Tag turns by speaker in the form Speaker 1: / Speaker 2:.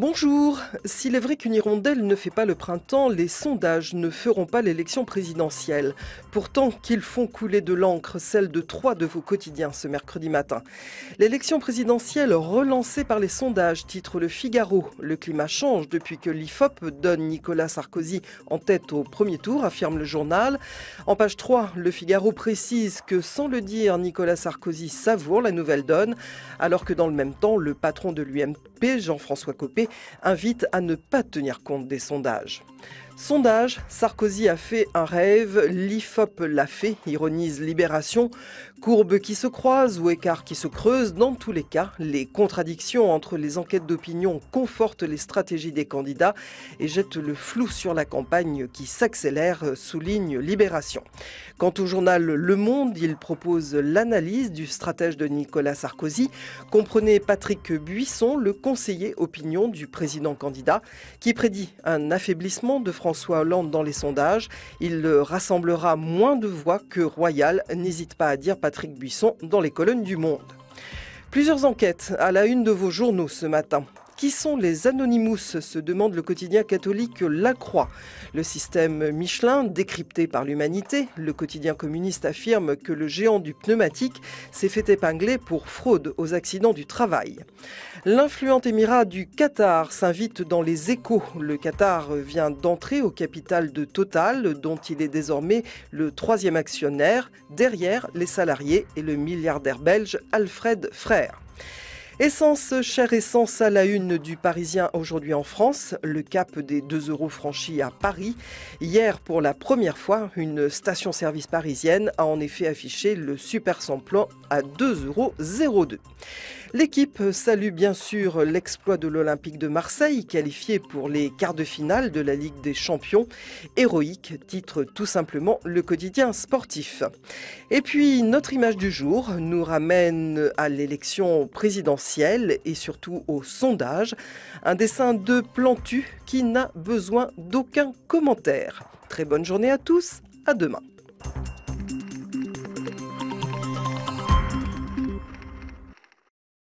Speaker 1: Bonjour. S'il est vrai qu'une hirondelle ne fait pas le printemps, les sondages ne feront pas l'élection présidentielle. Pourtant, qu'ils font couler de l'encre, celle de 3 de vos quotidiens ce mercredi matin. L'élection présidentielle relancée par les sondages, titre Le Figaro. Le climat change depuis que l'IFOP donne Nicolas Sarkozy en tête au premier tour, affirme le journal. En page 3, Le Figaro précise que sans le dire, Nicolas Sarkozy savoure la nouvelle donne, alors que dans le même temps, le patron de l'UMP, Jean-François Copé, invite à ne pas tenir compte des sondages. Sondage, Sarkozy a fait un rêve, l'IFOP l'a fait, ironise Libération. Courbes qui se croisent ou écarts qui se creusent, dans tous les cas, les contradictions entre les enquêtes d'opinion confortent les stratégies des candidats et jettent le flou sur la campagne qui s'accélère, souligne Libération. Quant au journal Le Monde, il propose l'analyse du stratège de Nicolas Sarkozy. Comprenez Patrick Buisson, le conseiller opinion du président candidat, qui prédit un affaiblissement de François Hollande dans les sondages. Il rassemblera moins de voix que Royal, n'hésite pas à dire Patrick Buisson dans les colonnes du Monde. Plusieurs enquêtes à la une de vos journaux ce matin. Qui sont les Anonymous, se demande le quotidien catholique La Croix. Le système Michelin, décrypté par l'Humanité, le quotidien communiste affirme que le géant du pneumatique s'est fait épingler pour fraude aux accidents du travail. L'influent émirat du Qatar s'invite dans les Échos. Le Qatar vient d'entrer au capital de Total, dont il est désormais le 3e actionnaire, derrière les salariés et le milliardaire belge Alfred Frère. Essence, chère essence à la une du Parisien aujourd'hui en France. Le cap des 2 € franchi à Paris. Hier, pour la première fois, une station-service parisienne a en effet affiché le super samplon à 2,02 €. L'équipe salue bien sûr l'exploit de l'Olympique de Marseille, qualifié pour les quarts de finale de la Ligue des Champions. Héroïque, titre tout simplement le quotidien sportif. Et puis, notre image du jour nous ramène à l'élection présidentielle et surtout au sondage. Un dessin de Plantu qui n'a besoin d'aucun commentaire. Très bonne journée à tous, à demain.